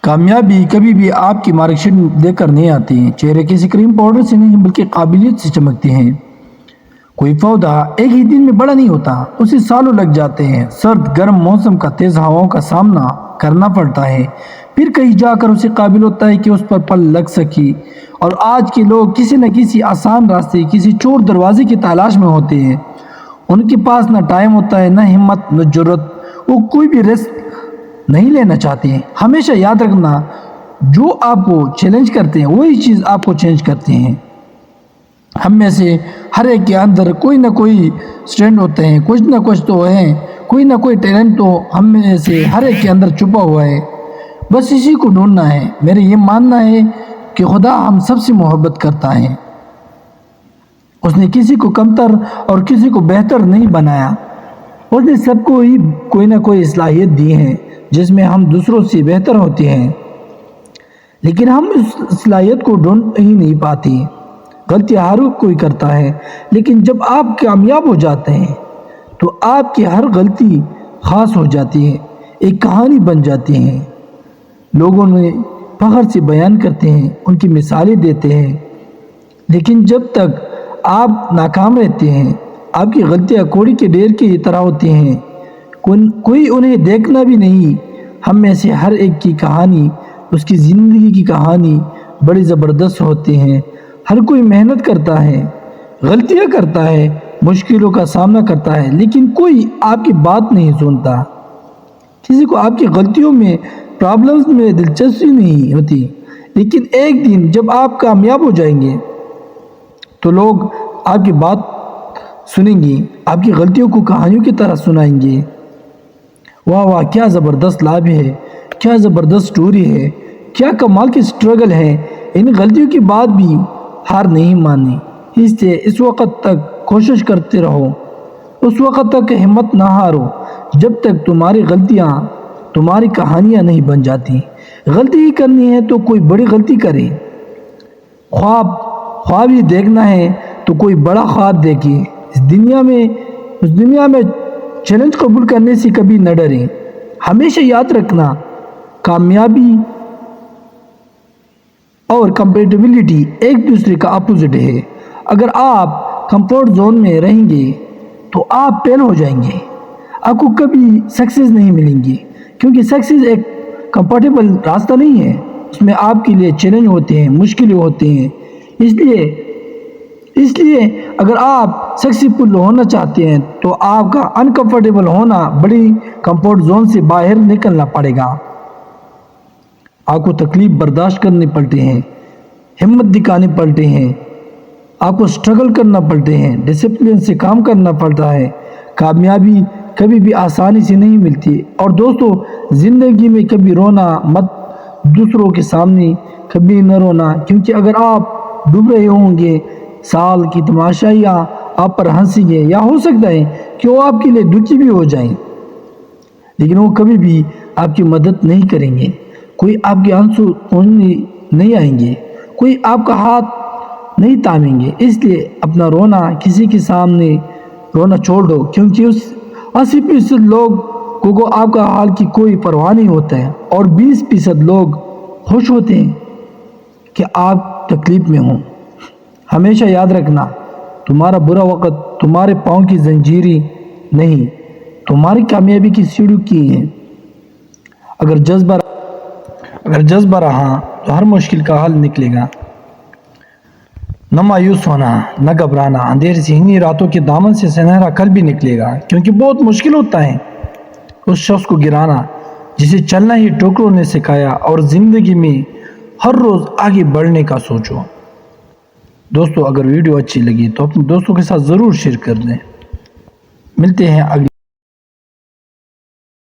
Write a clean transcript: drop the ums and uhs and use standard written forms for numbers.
کامیابی کبھی بھی آپ کی مارک شیٹ دے کر نہیں آتی ہیں، چہرے کسی کریم پاؤڈر سے نہیں بلکہ قابلیت سے چمکتے ہیں۔ کوئی پودا ایک ہی دن میں بڑا نہیں ہوتا، اسے سالوں لگ جاتے ہیں۔ سرد گرم موسم کا تیز ہواؤں کا سامنا کرنا پڑتا ہے، پھر کہیں جا کر اسے قابل ہوتا ہے کہ اس پر پل لگ سکی۔ اور آج کے لوگ کسی نہ کسی آسان راستے، کسی چور دروازے کی تلاش میں ہوتے ہیں۔ ان کے پاس نہ ٹائم ہوتا ہے، نہ ہمت، نہ جرت، وہ کوئی بھی رسک نہیں لینا چاہتے ہیں۔ ہمیشہ یاد رکھنا، جو آپ کو چیلنج کرتے ہیں وہی چیز آپ کو چینج کرتے ہیں۔ ہم میں سے ہر ایک کے اندر کوئی نہ کوئی اسٹرینتھ ہوتے ہیں، کچھ نہ کچھ تو ہے، کوئی نہ کوئی ٹیلنٹ تو ہم میں سے ہر ایک کے اندر چھپا ہوا ہے، بس اسی کو ڈھونڈنا ہے۔ میرا یہ ماننا ہے کہ خدا ہم سب سے محبت کرتا ہے۔ اس نے کسی کو کمتر اور کسی کو بہتر نہیں بنایا۔ اس نے سب کو ہی کوئی نہ کوئی صلاحیت دی ہے جس میں ہم دوسروں سے بہتر ہوتے ہیں، لیکن ہم اس صلاحیت کو ڈھونڈ ہی نہیں پاتے۔ غلطی ہر کوئی کرتا ہے، لیکن جب آپ کامیاب ہو جاتے ہیں تو آپ کی ہر غلطی خاص ہو جاتی ہے، ایک کہانی بن جاتی ہے۔ لوگوں نے فخر سے بیان کرتے ہیں، ان کی مثالیں دیتے ہیں، لیکن جب تک آپ ناکام رہتے ہیں، آپ کی غلطیاں کوڑی کے ڈھیر کی طرح ہوتی ہیں، کوئی انہیں دیکھنا بھی نہیں۔ ہم میں سے ہر ایک کی کہانی، اس کی زندگی کی کہانی بڑی زبردست ہوتی ہیں۔ ہر کوئی محنت کرتا ہے، غلطیاں کرتا ہے، مشکلوں کا سامنا کرتا ہے، لیکن کوئی آپ کی بات نہیں سنتا۔ کسی کو آپ کی غلطیوں میں، پرابلمز میں دلچسپی نہیں ہوتی، لیکن ایک دن جب آپ کامیاب ہو جائیں گے تو لوگ آپ کی بات سنیں گے، آپ کی غلطیوں کو کہانیوں کی طرح سنائیں گے۔ واہ واہ، کیا زبردست لائف ہے، کیا زبردست سٹوری ہے، کیا کمال کی سٹرگل ہے۔ ان غلطیوں کے بعد بھی ہار نہیں مانی، اس وقت تک کوشش کرتے رہو، اس وقت تک ہمت نہ ہارو جب تک تمہاری غلطیاں تمہاری کہانیاں نہیں بن جاتی۔ غلطی ہی کرنی ہے تو کوئی بڑی غلطی کرے۔ خواب ہی دیکھنا ہے تو کوئی بڑا خواب دیکھے۔ اس دنیا میں چیلنج قبول کرنے سے کبھی نہ ڈریں۔ ہمیشہ یاد رکھنا، کامیابی اور کمپیٹیبلٹی ایک دوسرے کا اپوزٹ ہے۔ اگر آپ کمفورٹ زون میں رہیں گے تو آپ فیل ہو جائیں گے، آپ کو کبھی سکسیس نہیں ملیں گی، کیونکہ سکسیس ایک کمفرٹیبل راستہ نہیں ہے، اس میں آپ کے لیے چیلنج ہوتے ہیں، مشکلیں ہوتے ہیں۔ اس لیے اگر آپ سکسیسفل ہونا چاہتے ہیں تو آپ کا انکمفرٹیبل ہونا، بڑی کمفورٹ زون سے باہر نکلنا پڑے گا۔ آپ کو تکلیف برداشت کرنی پڑتی ہیں، ہمت دکھانی پڑتی ہیں، آپ کو سٹرگل کرنا پڑتے ہیں، ڈسپلن سے کام کرنا پڑتا ہے۔ کامیابی کبھی بھی آسانی سے نہیں ملتی۔ اور دوستو، زندگی میں کبھی رونا مت، دوسروں کے سامنے کبھی نہ رونا، کیونکہ اگر آپ ڈوب رہے ہوں گے، سال کی تماشائیاں آپ پر ہنسیں گے، یا ہو سکتا ہے کہ وہ آپ کے لیے دکھی بھی ہو جائیں، لیکن وہ کبھی بھی آپ کی مدد نہیں کریں گے۔ کوئی آپ کے آنسو پوچھنے نہیں آئیں گے، کوئی آپ کا ہاتھ نہیں تھامیں گے۔ اس لیے اپنا رونا کسی کے سامنے رونا چھوڑ دو، کیونکہ اس 80% لوگ کو آپ کا حال کی کوئی پرواہ نہیں ہوتا ہے، اور 20% لوگ خوش ہوتے ہیں کہ آپ تکلیف میں ہوں۔ ہمیشہ یاد رکھنا، تمہارا برا وقت تمہارے پاؤں کی زنجیریں نہیں، تمہاری کامیابی کی سیڑھی کی ہے۔ اگر جذبہ رہا تو ہر مشکل کا حل نکلے گا۔ نہ مایوس ہونا، نہ گھبرانا، اندھیرے سے انہی راتوں کے دامن سے سنہرا کل بھی نکلے گا، کیونکہ بہت مشکل ہوتا ہے اس شخص کو گرانا جسے چلنا ہی ٹوکروں نے سکھایا، اور زندگی میں ہر روز آگے بڑھنے کا سوچو۔ دوستو، اگر ویڈیو اچھی لگی تو اپنے دوستوں کے ساتھ ضرور شیئر کر دیں۔ ملتے ہیں اگلی